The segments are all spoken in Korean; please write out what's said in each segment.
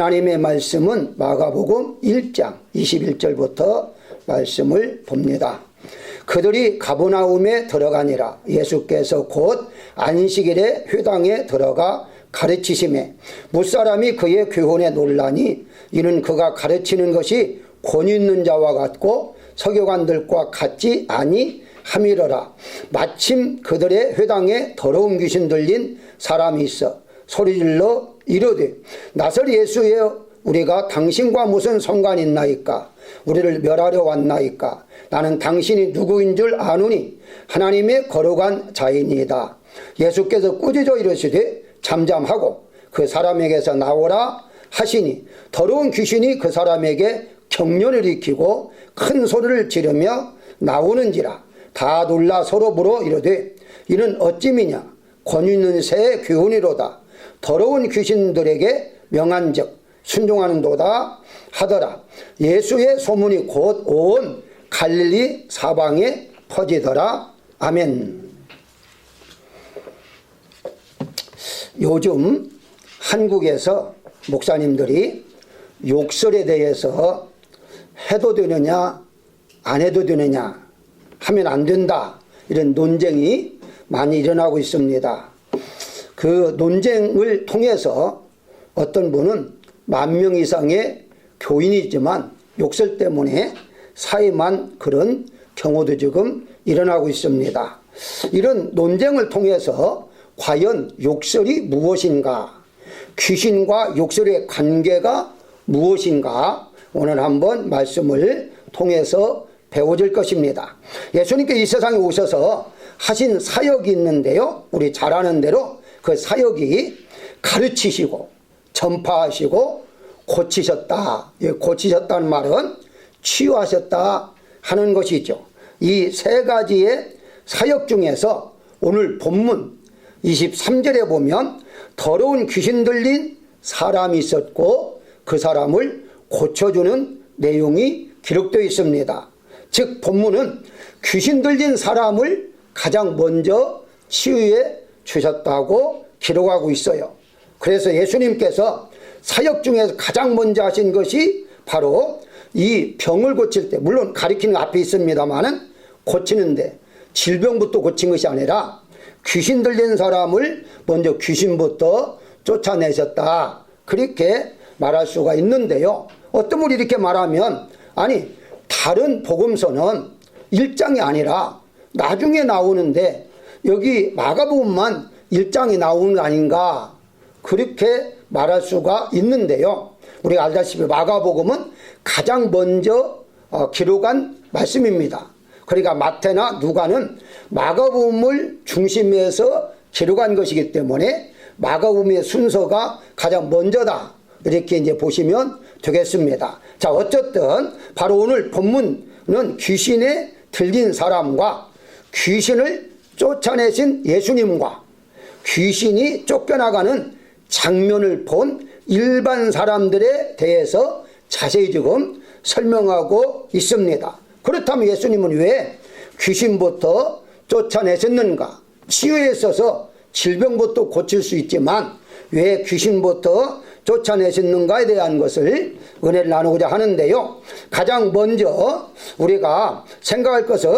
하나님의 말씀은 마가복음 1장 21절부터 말씀을 봅니다. 그들이 가버나움에 들어가니라. 예수께서 곧 안식일에 회당에 들어가 가르치심에 무사람이 그의 교훈에 놀라니 이는 그가 가르치는 것이 권위 있는 자와 같고 서기관들과 같지 아니함이러라. 마침 그들의 회당에 더러운 귀신 들린 사람이 있어 소리질러 이르되 나사렛 예수여 우리가 당신과 무슨 상관이 있나이까? 우리를 멸하려 왔나이까? 나는 당신이 누구인 줄 아노니 하나님의 거룩한 자이니이다. 예수께서 꾸짖어 이르시되 잠잠하고 그 사람에게서 나오라 하시니 더러운 귀신이 그 사람에게 경련을 일으키고 큰 소리를 지르며 나오는지라. 다 놀라 서로 물어 이르되 이는 어찌미냐? 권위 있는 새의 교훈이로다. 더러운 귀신들에게 명한즉 순종하는도다 하더라. 예수의 소문이 곧 온 갈릴리 사방에 퍼지더라. 아멘. 요즘 한국에서 목사님들이 욕설에 대해서 해도 되느냐 안 해도 되느냐 하면 안 된다 이런 논쟁이 많이 일어나고 있습니다. 그 논쟁을 통해서 어떤 분은 10,000명 이상의 교인이지만 욕설 때문에 사임한 그런 경우도 지금 일어나고 있습니다. 이런 논쟁을 통해서 과연 욕설이 무엇인가? 귀신과 욕설의 관계가 무엇인가? 오늘 한번 말씀을 통해서 배워질 것입니다. 예수님께 이 세상에 오셔서 하신 사역이 있는데요. 우리 잘 아는 대로 그 사역이 가르치시고 전파하시고 고치셨다. 고치셨다는 말은 치유하셨다 하는 것이죠. 이 세 가지의 사역 중에서 오늘 본문 23절에 보면 더러운 귀신 들린 사람이 있었고 그 사람을 고쳐주는 내용이 기록되어 있습니다. 즉 본문은 귀신 들린 사람을 가장 먼저 치유해 주셨다고 기록하고 있어요. 그래서 예수님께서 사역 중에서 가장 먼저 하신 것이 바로 이 병을 고칠 때, 물론 가리키는 앞에 있습니다만은 고치는데 질병부터 고친 것이 아니라 귀신 들린 사람을 먼저 귀신부터 쫓아내셨다. 그렇게 말할 수가 있는데요. 어떤 분이 이렇게 말하면 아니 다른 복음서는 1장이 아니라 나중에 나오는데 여기 마가복음만 1장이 나오는 거 아닌가 그렇게 말할 수가 있는데요. 우리가 알다시피 마가복음은 가장 먼저 기록한 말씀입니다. 그러니까 마태나 누가는 마가복음을 중심에서 기록한 것이기 때문에 마가복음의 순서가 가장 먼저다. 이렇게 이제 보시면 되겠습니다. 자, 어쨌든 바로 오늘 본문은 귀신에 들린 사람과 귀신을 쫓아내신 예수님과 귀신이 쫓겨나가는 장면을 본 일반 사람들에 대해서 자세히 지금 설명하고 있습니다. 그렇다면 예수님은 왜 귀신부터 쫓아내셨는가? 치유에 있어서 질병부터 고칠 수 있지만 왜 귀신부터 쫓아내셨는가에 대한 것을 은혜를 나누고자 하는데요. 가장 먼저 우리가 생각할 것은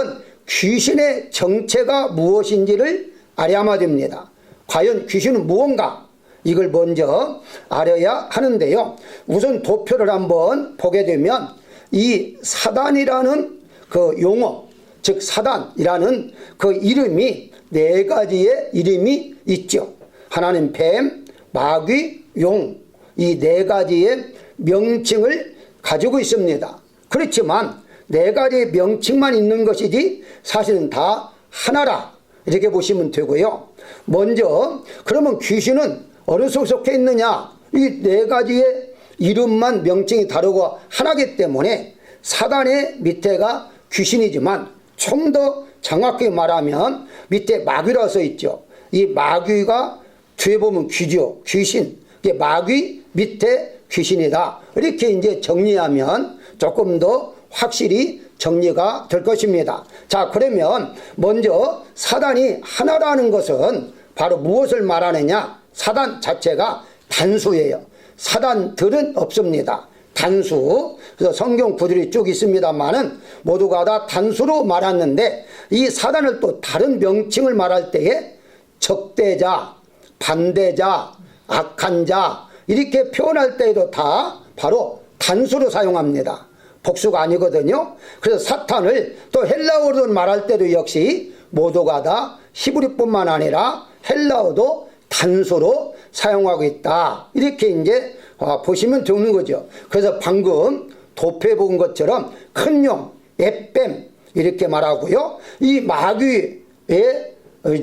귀신의 정체가 무엇인지를 알아야만 됩니다. 과연 귀신은 무언가? 이걸 먼저 알아야 하는데요. 우선 도표를 한번 보게 되면 이 사단이라는 그 용어, 즉 사단이라는 그 이름이 4가지의 이름이 있죠. 하나는 뱀, 마귀, 용, 이 4가지의 명칭을 가지고 있습니다. 그렇지만 4가지의 명칭만 있는 것이지 사실은 다 하나라 이렇게 보시면 되고요. 먼저 그러면 귀신은 어느 속에 있느냐? 이 4가지의 이름만 명칭이 다르고 하나이기 때문에 사단의 밑에가 귀신이지만 좀 더 정확히 말하면 밑에 마귀라고 써 있죠. 이 마귀가 뒤에 보면 귀죠. 귀신. 이게 마귀 밑에 귀신이다. 이렇게 이제 정리하면 조금 더 확실히 정리가 될 것입니다. 자, 그러면 먼저 사단이 하나라는 것은 바로 무엇을 말하느냐? 사단 자체가 단수예요. 사단들은 없습니다. 단수. 그래서 성경 구절이 쭉 있습니다만은 모두가 다 단수로 말았는데 이 사단을 또 다른 명칭을 말할 때에 적대자, 반대자, 악한 자 이렇게 표현할 때에도 다 바로 단수로 사용합니다. 복수가 아니거든요. 그래서 사탄을 또 헬라어로 말할 때도 역시 모두가 다 히브리뿐만 아니라 헬라어도 단수로 사용하고 있다. 이렇게 이제 보시면 되는 거죠. 그래서 방금 도표에 본 것처럼 큰 용, 에뱀 이렇게 말하고요. 이 마귀의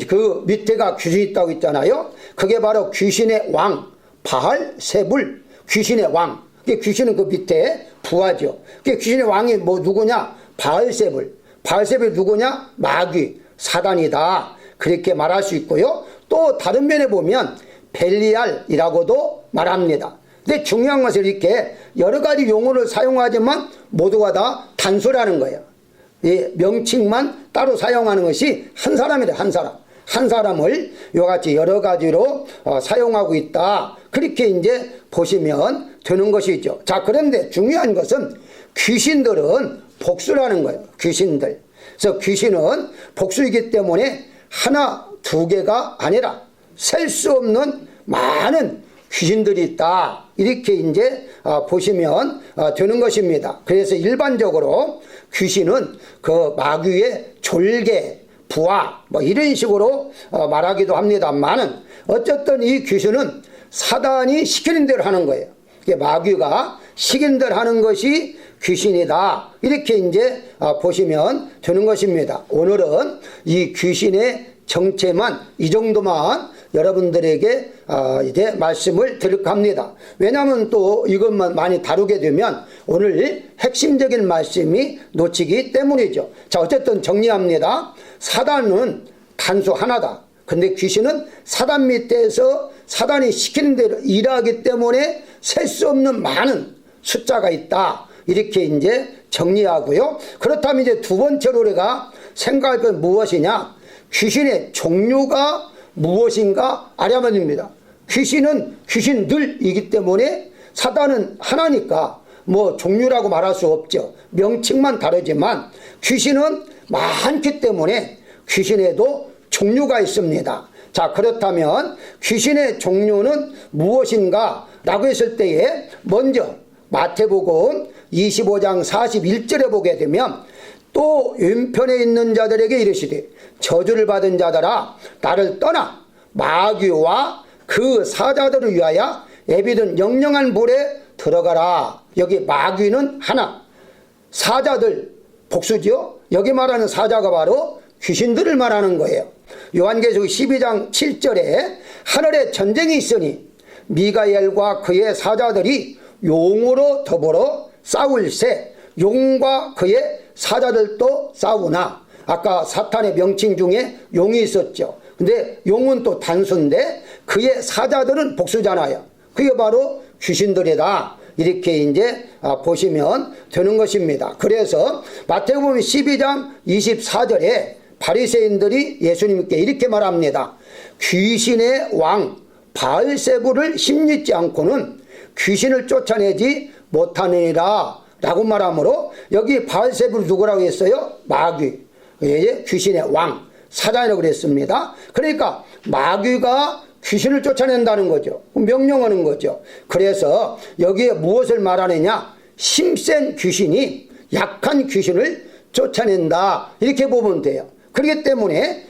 그 밑에가 귀신이 있다고 했잖아요. 그게 바로 귀신의 왕, 바알세불, 귀신의 왕. 귀신은 그 밑에 부하죠. 귀신의 왕이 뭐 누구냐? 바알세불. 바알세불이 누구냐? 마귀, 사단이다. 그렇게 말할 수 있고요. 또 다른 면에 보면 벨리알이라고도 말합니다. 근데 중요한 것은 이렇게 여러 가지 용어를 사용하지만 모두가 다 단수라는 거예요. 이 명칭만 따로 사용하는 것이 한 사람이다. 한 사람. 한 사람을 이같이 여러 가지로 사용하고 있다. 그렇게 이제 보시면 되는 것이죠. 자, 그런데 중요한 것은 귀신들은 복수라는 거예요. 귀신들. 그래서 귀신은 복수이기 때문에 하나, 두 개가 아니라 셀 수 없는 많은 귀신들이 있다. 이렇게 이제 보시면 되는 것입니다. 그래서 일반적으로 귀신은 그 마귀의 졸개, 부하 뭐 이런 식으로 말하기도 합니다만은 어쨌든 이 귀신은 사단이 시키는 대로 하는 거예요. 마귀가 시키는 대로 하는 것이 귀신이다. 이렇게 이제 보시면 되는 것입니다. 오늘은 이 귀신의 정체만 이 정도만 여러분들에게 이제 말씀을 드릴까 합니다. 왜냐하면 또 이것만 많이 다루게 되면 오늘 핵심적인 말씀이 놓치기 때문이죠. 자, 어쨌든 정리합니다. 사단은 단수 하나다. 근데 귀신은 사단 밑에서 사단이 시키는 대로 일하기 때문에 셀 수 없는 많은 숫자가 있다. 이렇게 이제 정리하고요. 그렇다면 이제 두 번째로 우리가 생각할 건 무엇이냐? 귀신의 종류가 무엇인가 알아야만입니다. 귀신은 귀신들이기 때문에 사단은 하나니까 뭐 종류라고 말할 수 없죠. 명칭만 다르지만 귀신은 많기 때문에 귀신에도 종류가 있습니다. 자, 그렇다면 귀신의 종류는 무엇인가 라고 했을 때에 먼저 마태복음 25장 41절에 보게 되면 또 왼편에 있는 자들에게 이르시되 저주를 받은 자들아 나를 떠나 마귀와 그 사자들을 위하여 애비든 영영한 불에 들어가라. 여기 마귀는 하나, 사자들 복수지요. 여기 말하는 사자가 바로 귀신들을 말하는 거예요. 요한계시록 12장 7절에 하늘에 전쟁이 있으니 미가엘과 그의 사자들이 용으로 더불어 싸울세 용과 그의 사자들도 싸우나. 아까 사탄의 명칭 중에 용이 있었죠. 근데 용은 또 단수인데 그의 사자들은 복수잖아요. 그게 바로 귀신들이다. 이렇게 이제 보시면 되는 것입니다. 그래서 마태복음 12장 24절에 바리새인들이 예수님께 이렇게 말합니다. 귀신의 왕 바알세불을 힘입지 않고는 귀신을 쫓아내지 못하느니라 라고 말하므로 여기 바알세불 누구라고 했어요? 마귀. 귀신의 왕 사단이라고 그랬습니다. 그러니까 마귀가 귀신을 쫓아낸다는 거죠. 명령하는 거죠. 그래서 여기에 무엇을 말하느냐? 힘센 귀신이 약한 귀신을 쫓아낸다. 이렇게 보면 돼요. 그렇기 때문에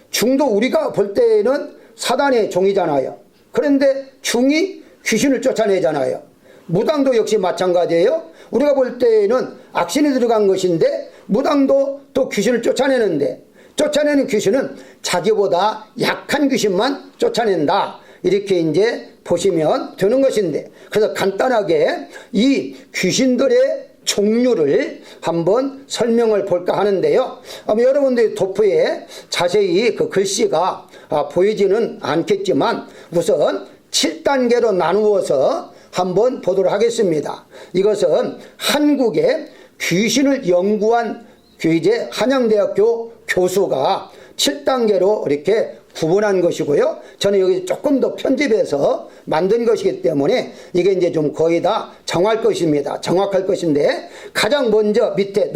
중도 우리가 볼 때는 사단의 종이잖아요. 그런데 중이 귀신을 쫓아내잖아요. 무당도 역시 마찬가지예요. 우리가 볼 때는 악신이 들어간 것인데 무당도 또 귀신을 쫓아내는데 쫓아내는 귀신은 자기보다 약한 귀신만 쫓아낸다. 이렇게 이제 보시면 되는 것인데 그래서 간단하게 이 귀신들의 종류를 한번 설명을 볼까 하는데요. 여러분들 도표에 자세히 그 글씨가 보이지는 않겠지만 우선 7단계로 나누어서 한번 보도록 하겠습니다. 이것은 한국의 귀신을 연구한 이제 한양대학교 교수가 7단계로 이렇게 구분한 것이고요. 저는 여기 조금 더 편집해서 만든 것이기 때문에 이게 이제 좀 거의 다 정할 것입니다. 정확할 것인데, 가장 먼저 밑에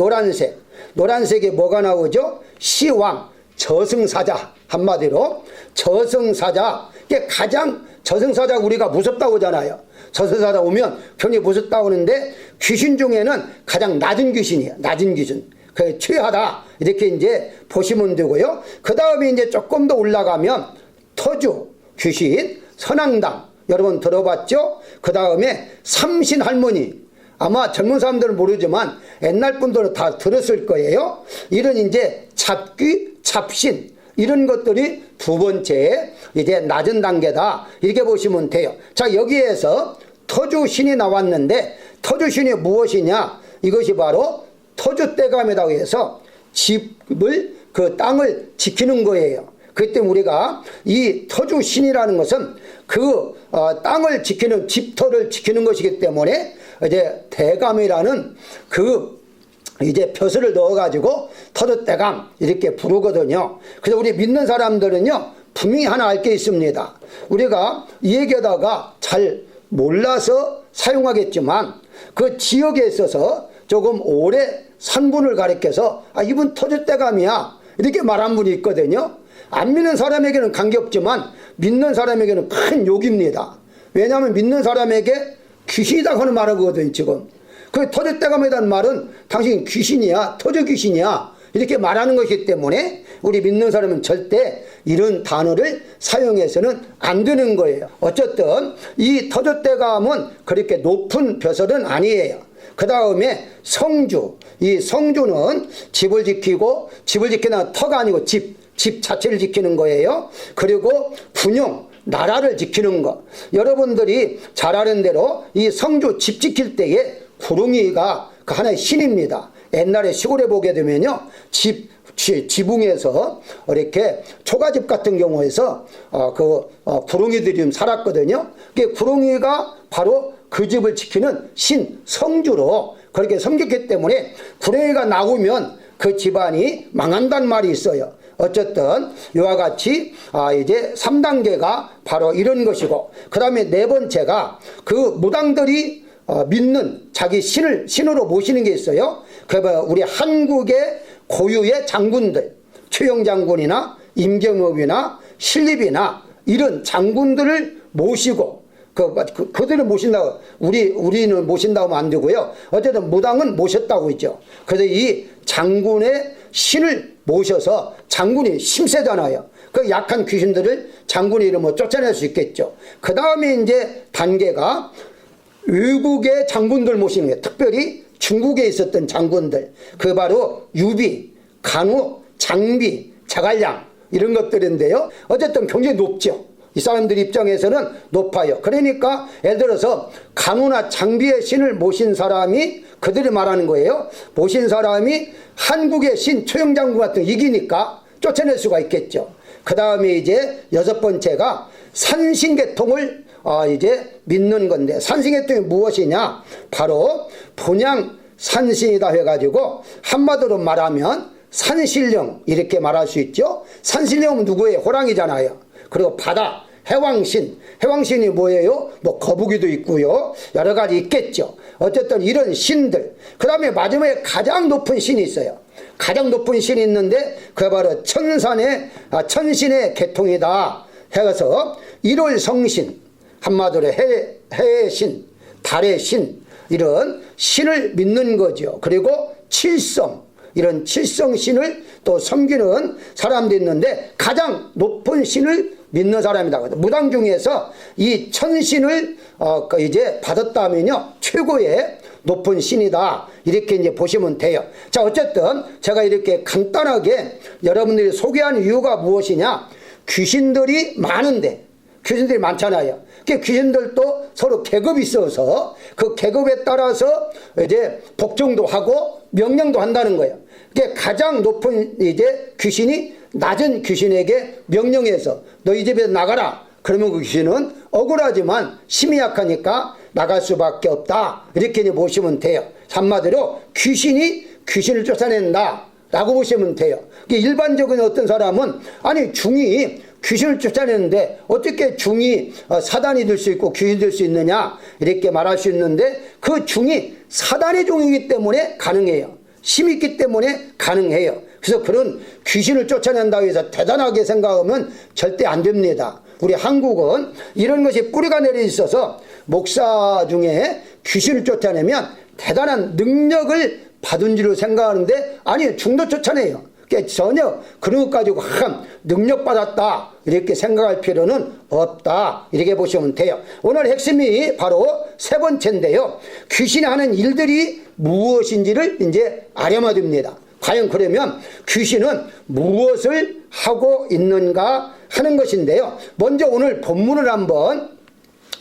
노란색에 뭐가 나오죠? 시왕, 저승사자. 한마디로 저승사자. 이게 가장 저승사자 우리가 무섭다고 하잖아요. 저승사자 오면 굉장히 무섭다고 하는데, 귀신 중에는 가장 낮은 귀신이에요. 낮은 귀신. 그 최하다 이렇게 이제 보시면 되고요. 그 다음에 이제 조금 더 올라가면 터주 귀신, 선앙당 여러분 들어봤죠? 그 다음에 삼신 할머니, 아마 젊은 사람들은 모르지만 옛날 분들은 다 들었을 거예요. 이런 이제 잡귀, 잡신 이런 것들이 두 번째 이제 낮은 단계다 이렇게 보시면 돼요. 자, 여기에서 터주신이 나왔는데, 터주신이 무엇이냐? 이것이 바로 터주대감이라고 해서 집을, 그 땅을 지키는 거예요. 그렇기 때문에 우리가 이 터주신이라는 것은 그 땅을 지키는, 집터를 지키는 것이기 때문에 이제 대감이라는 그 이제 벼슬을 넣어가지고 터주대감 이렇게 부르거든요. 그래서 우리 믿는 사람들은요, 분명히 하나 알 게 있습니다. 우리가 이 얘기하다가 잘 몰라서 사용하겠지만, 그 지역에 있어서 조금 오래 산 분을 가리켜서 이분 터주대감이야 이렇게 말한 분이 있거든요. 안 믿는 사람에게는 관계없지만 믿는 사람에게는 큰 욕입니다. 왜냐하면 믿는 사람에게 귀신이다 하는 말하거든요. 지금 그 터주대감이라는 말은 당신 귀신이야, 터주 귀신이야 이렇게 말하는 것이기 때문에 우리 믿는 사람은 절대 이런 단어를 사용해서는 안 되는 거예요. 어쨌든 이 터주대감은 그렇게 높은 벼슬은 아니에요. 그 다음에 성주, 이 성주는 집을 지키고, 집을 지키는 터가 아니고 집 자체를 지키는 거예요. 그리고 분영, 나라를 지키는 거. 여러분들이 잘 아는 대로 이 성주 집 지킬 때에 구릉이가 그 하나의 신입니다. 옛날에 시골에 보게 되면요, 지붕에서 이렇게 초가집 같은 경우에서 구릉이들이 좀 살았거든요. 그 구릉이가 바로 그 집을 지키는 신 성주로 그렇게 섬겼기 때문에 구렁이가 나오면 그 집안이 망한다는 말이 있어요. 어쨌든 이와 같이 이제 3단계가 바로 이런 것이고, 그 다음에 네 번째가 그 무당들이 믿는 자기 신으로 모시는 게 있어요. 그 우리 한국의 고유의 장군들, 최영 장군이나 임경업이나 신립이나 이런 장군들을 모시고, 그들을 모신다고, 우리는 모신다고 하면 안 되고요. 어쨌든 무당은 모셨다고 있죠. 그래서 이 장군의 신을 모셔서, 장군이 심세잖아요. 그 약한 귀신들을 장군의 이름으로 쫓아낼 수 있겠죠. 그 다음에 이제 단계가 외국의 장군들 모시는 거예요. 특별히 중국에 있었던 장군들. 그 바로 유비, 간우, 장비, 자갈량 이런 것들인데요. 어쨌든 굉장히 높죠. 이 사람들 입장에서는 높아요. 그러니까 예를 들어서 간우나 장비의 신을 모신 사람이, 그들이 말하는 거예요. 모신 사람이 한국의 신 최영장군 같은 거 이기니까 쫓아낼 수가 있겠죠. 그 다음에 이제 여섯 번째가 산신계통을 이제 믿는 건데, 산신계통이 무엇이냐? 바로 본양 산신이다 해가지고 한마디로 말하면 산신령 이렇게 말할 수 있죠. 산신령은 누구예요? 호랑이잖아요. 그리고 바다, 해왕신, 해왕신이 뭐예요? 뭐 거북이도 있고요, 여러 가지 있겠죠. 어쨌든 이런 신들. 그 다음에 마지막에 가장 높은 신이 있어요. 가장 높은 신이 있는데 그게 바로 천신의 계통이다 해서 1월 성신, 한마디로 해의 신, 달의 신, 이런 신을 믿는 거죠. 그리고 칠성, 이런 칠성신을 또 섬기는 사람도 있는데 가장 높은 신을 믿는 사람이다. 무당 중에서 이 천신을 이제 받았다면요, 최고의 높은 신이다. 이렇게 이제 보시면 돼요. 자, 어쨌든 제가 이렇게 간단하게 여러분들이 소개한 이유가 무엇이냐? 귀신들이 많은데, 귀신들이 많잖아요. 그 귀신들도 서로 계급이 있어서 그 계급에 따라서 이제 복종도 하고 명령도 한다는 거예요. 그게 가장 높은 이제 귀신이 낮은 귀신에게 명령해서 너희 집에서 나가라. 그러면 그 귀신은 억울하지만 힘이 약하니까 나갈 수밖에 없다. 이렇게 이제 보시면 돼요. 한마디로 귀신이 귀신을 쫓아낸다 라고 보시면 돼요. 일반적인 어떤 사람은 아니 중이 귀신을 쫓아내는데 어떻게 중이 사단이 될 수 있고 귀신이 될 수 있느냐 이렇게 말할 수 있는데 그 중이 사단의 종이기 때문에 가능해요. 힘이 있기 때문에 가능해요. 그래서 그런 귀신을 쫓아낸다고 해서 대단하게 생각하면 절대 안 됩니다. 우리 한국은 이런 것이 뿌리가 내려 있어서 목사 중에 귀신을 쫓아내면 대단한 능력을 받은 줄로 생각하는데 아니에요. 중도 쫓아내요. 그러니까 전혀 그런 것 가지고 능력 받았다 이렇게 생각할 필요는 없다 이렇게 보시면 돼요. 오늘 핵심이 바로 세 번째인데요. 귀신이 하는 일들이 무엇인지를 이제 알아야 됩니다. 과연 그러면 귀신은 무엇을 하고 있는가 하는 것인데요. 먼저 오늘 본문을 한번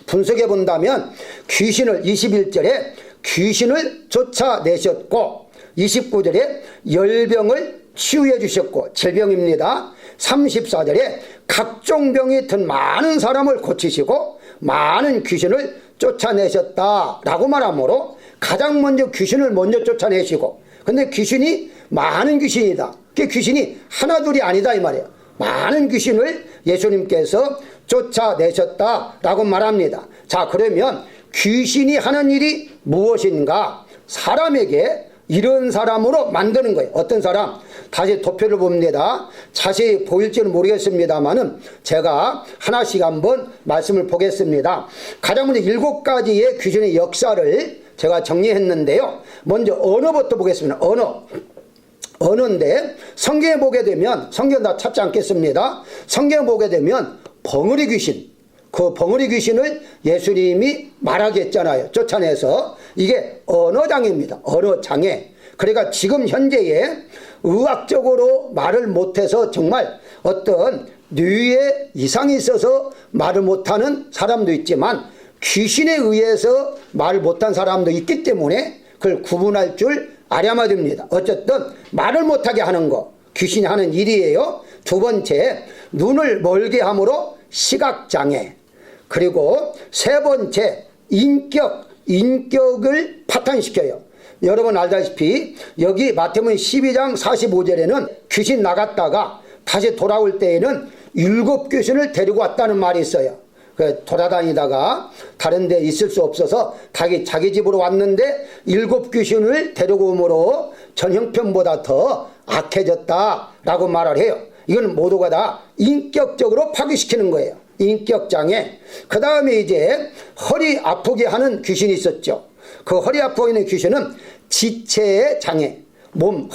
분석해 본다면 귀신을 21절에 귀신을 쫓아내셨고 29절에 열병을 치유해 주셨고 질병입니다. 34절에 각종 병이 든 많은 사람을 고치시고 많은 귀신을 쫓아내셨다라고 말하므로 가장 먼저 귀신을 먼저 쫓아내시고 근데 귀신이 많은 귀신이다. 그 귀신이 하나 둘이 아니다 이 말이에요. 많은 귀신을 예수님께서 쫓아내셨다라고 말합니다. 자 그러면 귀신이 하는 일이 무엇인가? 사람에게 이런 사람으로 만드는 거예요. 어떤 사람? 다시 도표를 봅니다. 자세히 보일지는 모르겠습니다만은 제가 하나씩 한번 말씀을 보겠습니다. 가장 먼저 7가지의 귀신의 역사를 제가 정리했는데요. 먼저 언어부터 보겠습니다. 언어인데 성경에 보게 되면 성경 다 찾지 않겠습니다. 성경에 보게 되면 벙어리 귀신, 그 벙어리 귀신을 예수님이 말하게 했잖아요. 쫓아내서. 이게 언어장애입니다. 언어장애. 그러니까 지금 현재에 의학적으로 말을 못해서 정말 어떤 뇌에 이상이 있어서 말을 못하는 사람도 있지만 귀신에 의해서 말을 못한 사람도 있기 때문에 그걸 구분할 줄 알아야 됩니다. 어쨌든 말을 못하게 하는 거 귀신이 하는 일이에요. 두 번째, 눈을 멀게 함으로 시각장애. 그리고 세 번째, 인격을 파탄시켜요. 여러분 알다시피 여기 마태복음 12장 45절에는 귀신 나갔다가 다시 돌아올 때에는 7 귀신을 데리고 왔다는 말이 있어요. 돌아다니다가 다른 데 있을 수 없어서 자기 집으로 왔는데 7 귀신을 데리고 오므로 전 형편보다 더 악해졌다라고 말을 해요. 이건 모두가 다 인격적으로 파괴시키는 거예요. 인격장애. 그 다음에 이제 허리 아프게 하는 귀신이 있었죠. 그 허리 아프게 하는 귀신은 지체의 장애.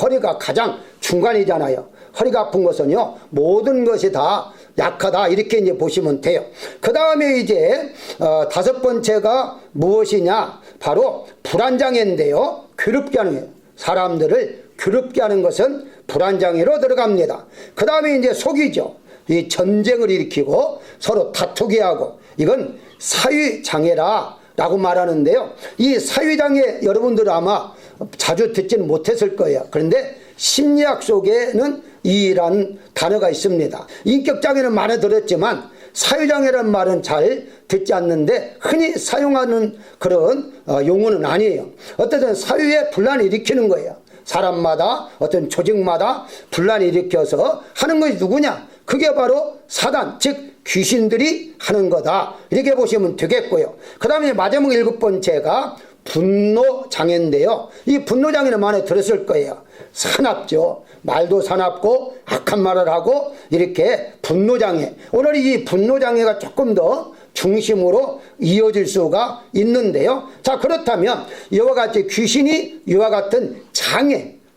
허리가 가장 중간이잖아요. 허리가 아픈 것은요, 모든 것이 다 약하다. 이렇게 이제 보시면 돼요. 그 다음에 이제, 5번째가 무엇이냐? 바로 불안장애인데요. 괴롭게 하는 거예요. 사람들을 괴롭게 하는 것은 불안장애로 들어갑니다. 그 다음에 이제 속이죠. 이 전쟁을 일으키고 서로 다투게 하고 이건 사위장애라고 말하는데요. 이 사위장애 여러분들 아마 자주 듣지는 못했을 거예요. 그런데 심리학 속에는 이라는 단어가 있습니다. 인격장애는 많이 들었지만 사유장애라는 말은 잘 듣지 않는데 흔히 사용하는 그런 용어는 아니에요. 어쨌든 사유에 분란을 일으키는 거예요. 사람마다 어떤 조직마다 분란을 일으켜서 하는 것이 누구냐? 그게 바로 사단, 즉 귀신들이 하는 거다. 이렇게 보시면 되겠고요. 그 다음에 마지막 7번째가 분노장애인데요. 이 분노장애는 많이 들었을 거예요. 사납죠. 말도 사납고 악한 말을 하고 이렇게 분노장애. 오늘 이 분노장애가 조금 더 중심으로 이어질 수가 있는데요. 자, 그렇다면 이와 같이 귀신이 이와 같은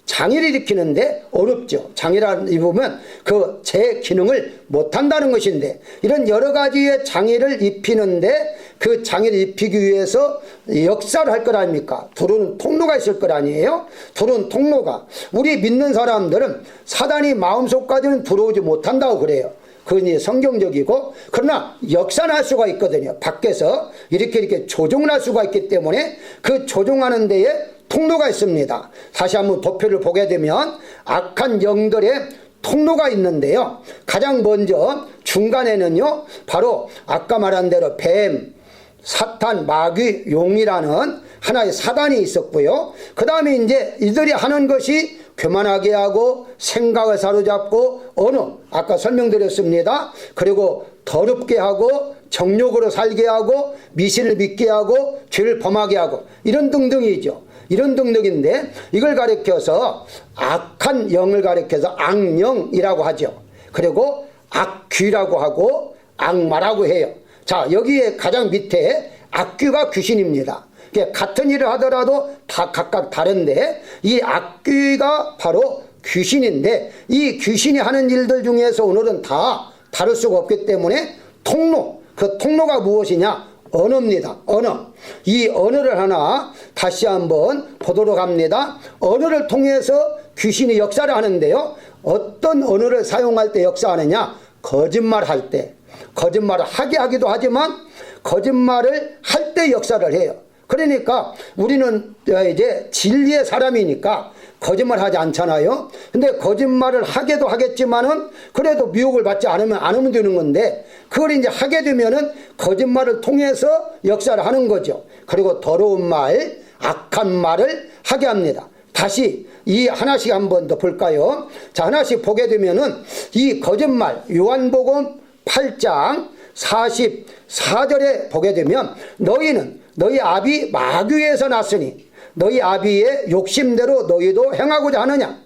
장애를 일으키는데 어렵죠. 장애라는 입으면 그 제 기능을 못한다는 것인데 이런 여러 가지의 장애를 입히는데 그 장애를 입히기 위해서 역사를 할 것 아닙니까? 들어오는 통로가 있을 것 아니에요? 들어오는 통로가. 우리 믿는 사람들은 사단이 마음속까지는 들어오지 못한다고 그래요. 그건 이제 성경적이고, 그러나 역사는 할 수가 있거든요. 밖에서 이렇게 조종을 할 수가 있기 때문에 그 조종하는 데에 통로가 있습니다. 다시 한번 도표를 보게 되면 악한 영들의 통로가 있는데요. 가장 먼저 중간에는요, 바로 아까 말한 대로 뱀, 사탄, 마귀, 용이라는 하나의 사단이 있었고요. 그 다음에 이제 이들이 하는 것이 교만하게 하고 생각을 사로잡고 언어 아까 설명드렸습니다. 그리고 더럽게 하고 정욕으로 살게 하고 미신을 믿게 하고 죄를 범하게 하고 이런 등등이죠. 이런 등등인데 이걸 가리켜서 악한 영을 가리켜서 악령이라고 하죠. 그리고 악귀라고 하고 악마라고 해요. 자, 여기에 가장 밑에 악귀가 귀신입니다. 같은 일을 하더라도 다 각각 다른데 이 악귀가 바로 귀신인데 이 귀신이 하는 일들 중에서 오늘은 다 다룰 수가 없기 때문에 통로, 그 통로가 무엇이냐? 언어입니다. 언어. 이 언어를 하나 다시 한번 보도록 합니다. 언어를 통해서 귀신이 역사를 하는데요. 어떤 언어를 사용할 때 역사하느냐? 거짓말할 때. 거짓말을 하게 하기도 하지만 거짓말을 할 때 역사를 해요. 그러니까 우리는 이제 진리의 사람이니까 거짓말 하지 않잖아요. 근데 거짓말을 하게도 하겠지만은 그래도 미혹을 받지 않으면 안 하면 되는 건데 그걸 이제 하게 되면은 거짓말을 통해서 역사를 하는 거죠. 그리고 더러운 말, 악한 말을 하게 합니다. 다시 이 하나씩 한번 더 볼까요? 자, 하나씩 보게 되면은 이 거짓말, 요한복음 8장 44절에 보게 되면 너희는 너희 아비 마귀에서 났으니 너희 아비의 욕심대로 너희도 행하고자 하느냐?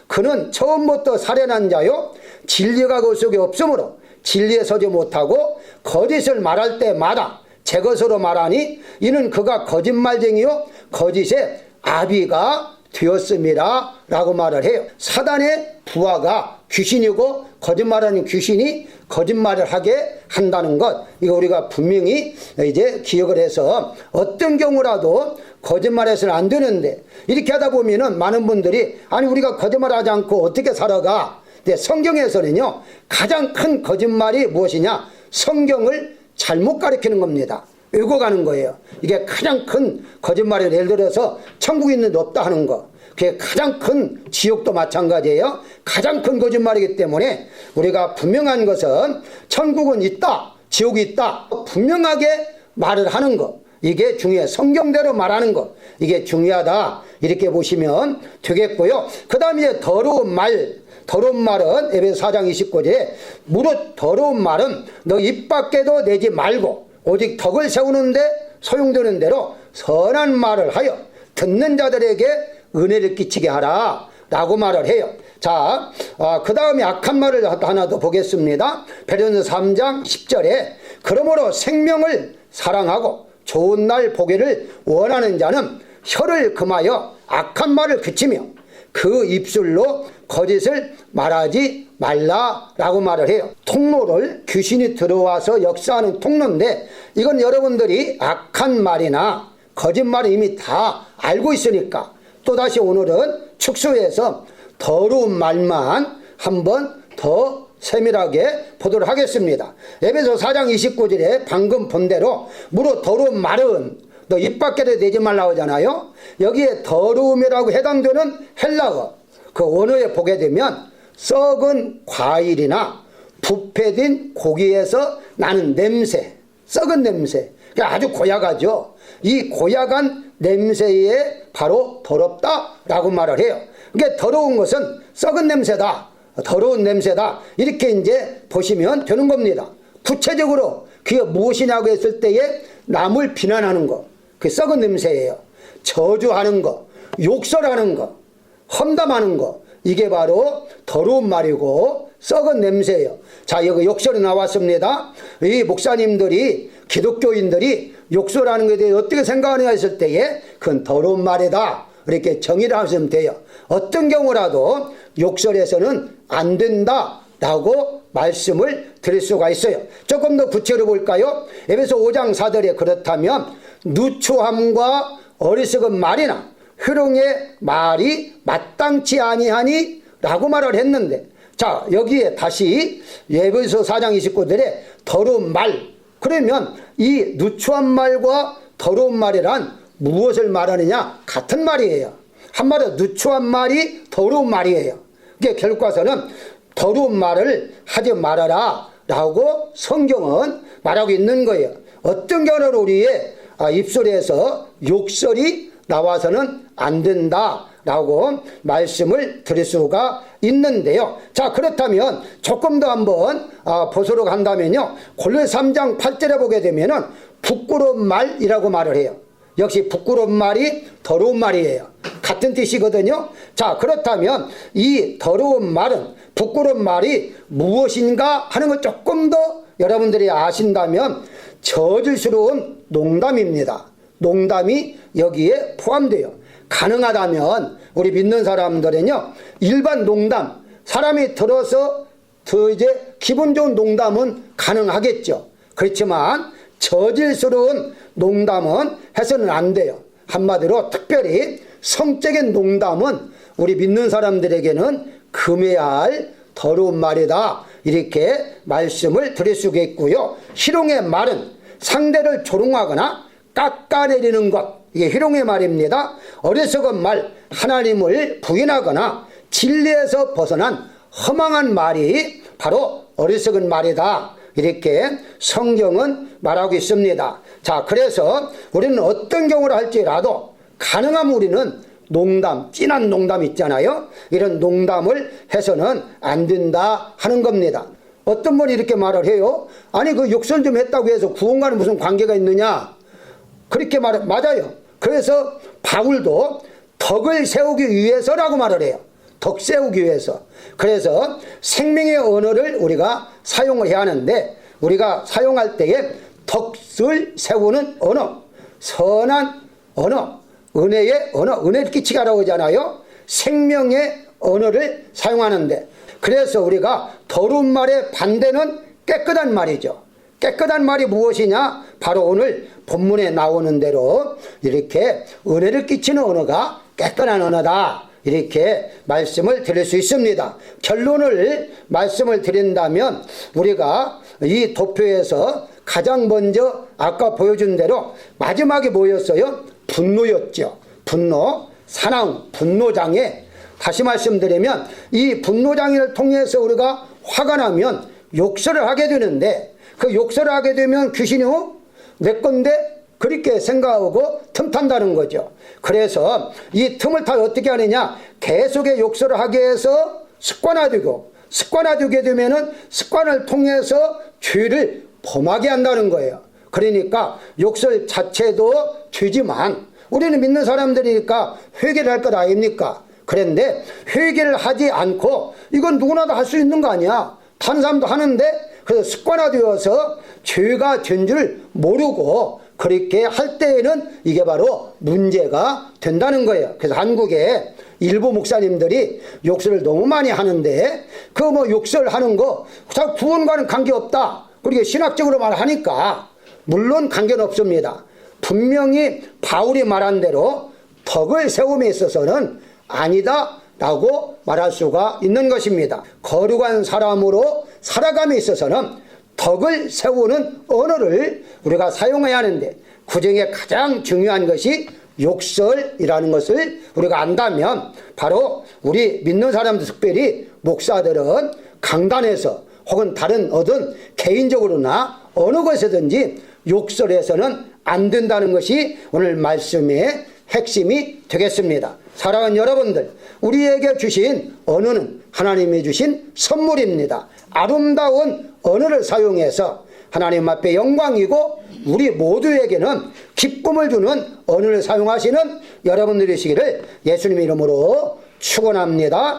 그는 처음부터 살해난 자요 진리가 그 속에 없으므로 진리에 서지 못하고 거짓을 말할 때마다 제 것으로 말하니 이는 그가 거짓말쟁이요 거짓의 아비가 되었습니다 라고 말을 해요. 사단의 부하가 귀신이고 거짓말하는 귀신이 거짓말을 하게 한다는 것, 이거 우리가 분명히 이제 기억을 해서 어떤 경우라도 거짓말해서는 안 되는데 이렇게 하다 보면은 많은 분들이 아니 우리가 거짓말하지 않고 어떻게 살아가? 근데 성경에서는요 가장 큰 거짓말이 무엇이냐? 성경을 잘못 가르치는 겁니다. 왜곡하는 거예요. 이게 가장 큰 거짓말이에요. 예를 들어서 천국이 있는데 없다 하는 거, 그게 가장 큰, 지옥도 마찬가지예요. 가장 큰 거짓말이기 때문에 우리가 분명한 것은 천국은 있다, 지옥이 있다, 분명하게 말을 하는 것, 이게 중요해요. 성경대로 말하는 것, 이게 중요하다 이렇게 보시면 되겠고요. 그 다음에 이제 더러운 말은 에베소 4장 29절에 무릇 더러운 말은 너 입 밖에도 내지 말고 오직 덕을 세우는데 소용되는 대로 선한 말을 하여 듣는 자들에게 은혜를 끼치게 하라 라고 말을 해요. 자, 그 다음에 악한 말을 하나 더 보겠습니다. 베드로전서 3장 10절에 그러므로 생명을 사랑하고 좋은 날 보기를 원하는 자는 혀를 금하여 악한 말을 그치며 그 입술로 거짓을 말하지 말라라고 말을 해요. 통로를 귀신이 들어와서 역사하는 통로인데 이건 여러분들이 악한 말이나 거짓말을 이미 다 알고 있으니까 또다시 오늘은 축소해서 더러운 말만 한번 더 세밀하게 보도록 하겠습니다. 에베소 4장 29절에 방금 본 대로 무릇 더러운 말은 너 입 밖에도 내지 말라고 하잖아요. 여기에 더러움이라고 해당되는 헬라어 그 원어에 보게 되면 썩은 과일이나 부패된 고기에서 나는 냄새, 썩은 냄새, 아주 고약하죠. 이 고약한 냄새에 바로 더럽다라고 말을 해요. 그러니까 더러운 것은 썩은 냄새다, 더러운 냄새다 이렇게 이제 보시면 되는 겁니다. 구체적으로 그게 무엇이냐고 했을 때에 남을 비난하는 거, 그 썩은 냄새예요. 저주하는 거, 욕설하는 거, 험담하는 거, 이게 바로 더러운 말이고 썩은 냄새예요. 자, 여기 욕설이 나왔습니다. 이 목사님들이, 기독교인들이 욕설하는 것에 대해 어떻게 생각하느냐 했을 때에 그건 더러운 말이다 이렇게 정의를 하시면 돼요. 어떤 경우라도 욕설해서는 안 된다라고 말씀을 드릴 수가 있어요. 조금 더 구체로 볼까요? 에베소 5장 4절에 그렇다면 누추함과 어리석은 말이나 희롱의 말이 마땅치 아니하니 라고 말을 했는데, 자 여기에 다시 에베소 4장 29절에 더러운 말, 그러면 이 누추한 말과 더러운 말이란 무엇을 말하느냐? 같은 말이에요. 한마디로 누추한 말이 더러운 말이에요. 그게 결과서는 더러운 말을 하지 말아라 라고 성경은 말하고 있는 거예요. 어떤 경우로 우리의 입술에서 욕설이 나와서는 안 된다 라고 말씀을 드릴 수가 있는데요. 자, 그렇다면 조금 더 한번 보도록 한다면요. 골로새 3장 8절에 보게 되면은 부끄러운 말이라고 말을 해요. 역시 부끄러운 말이 더러운 말이에요. 같은 뜻이거든요. 자, 그렇다면 이 더러운 말은, 부끄러운 말이 무엇인가 하는 걸 조금 더 여러분들이 아신다면 저질스러운 농담입니다. 농담이 여기에 포함돼요. 가능하다면 우리 믿는 사람들은요, 일반 농담, 사람이 들어서 더 이제 기분 좋은 농담은 가능하겠죠. 그렇지만 저질스러운 농담은 해서는 안 돼요. 한마디로 특별히 성적인 농담은 우리 믿는 사람들에게는 금해야 할 더러운 말이다, 이렇게 말씀을 드릴 수가 있고요. 희롱의 말은 상대를 조롱하거나 깎아내리는 것, 이게 희롱의 말입니다. 어리석은 말, 하나님을 부인하거나 진리에서 벗어난 허망한 말이 바로 어리석은 말이다, 이렇게 성경은 말하고 있습니다. 자, 그래서 우리는 어떤 경우를 할지라도 가능하면 우리는 농담, 진한 농담 있잖아요. 이런 농담을 해서는 안 된다 하는 겁니다. 어떤 분이 이렇게 말을 해요. 아니, 그 욕설 좀 했다고 해서 구원과는 무슨 관계가 있느냐, 그렇게 맞아요. 그래서 바울도 덕을 세우기 위해서라고 말을 해요. 덕 세우기 위해서. 그래서 생명의 언어를 우리가 사용을 해야 하는데, 우리가 사용할 때에 덕을 세우는 언어, 선한 언어, 은혜의 언어, 은혜를 끼치게 하라고 하잖아요. 생명의 언어를 사용하는데, 그래서 우리가 더러운 말의 반대는 깨끗한 말이죠. 깨끗한 말이 무엇이냐? 바로 오늘 본문에 나오는 대로 이렇게 은혜를 끼치는 언어가 깨끗한 언어다, 이렇게 말씀을 드릴 수 있습니다. 결론을 말씀을 드린다면 우리가 이 도표에서 가장 먼저 아까 보여준 대로 마지막에 뭐였어요? 분노였죠. 분노, 사나움, 분노장애. 다시 말씀드리면 이 분노장애를 통해서 우리가 화가 나면 욕설을 하게 되는데, 그 욕설을 하게 되면 귀신이 내 건데 그렇게 생각하고 틈탄다는 거죠. 그래서 이 틈을 타 어떻게 하느냐, 계속의 욕설을 하게 해서 습관화되게 되면은 습관을 통해서 죄를 범하게 한다는 거예요. 그러니까 욕설 자체도 죄지만 우리는 믿는 사람들이니까 회개를 할 것 아닙니까? 그런데 회개를 하지 않고 이건 누구나 다 할 수 있는 거 아니야, 다른 사람도 하는데, 그래서 습관화되어서 죄가 된 줄 모르고 그렇게 할 때에는 이게 바로 문제가 된다는 거예요. 그래서 한국에 일부 목사님들이 욕설을 너무 많이 하는데, 그 뭐 욕설하는 거 구원과는 관계없다, 그리고 신학적으로 말하니까 물론 관계는 없습니다. 분명히 바울이 말한 대로 덕을 세움에 있어서는 아니다 라고 말할 수가 있는 것입니다. 거룩한 사람으로 살아감에 있어서는 덕을 세우는 언어를 우리가 사용해야 하는데, 그중에 가장 중요한 것이 욕설이라는 것을 우리가 안다면, 바로 우리 믿는 사람들, 특별히 목사들은 강단에서 혹은 다른 어떤 개인적으로나 어느 것이든지 욕설해서는 안 된다는 것이 오늘 말씀의 핵심이 되겠습니다. 사랑하는 여러분들, 우리에게 주신 언어는 하나님이 주신 선물입니다. 아름다운 언어를 사용해서 하나님 앞에 영광이고 우리 모두에게는 기쁨을 주는 언어를 사용하시는 여러분들이시기를 예수님 이름으로 축원합니다.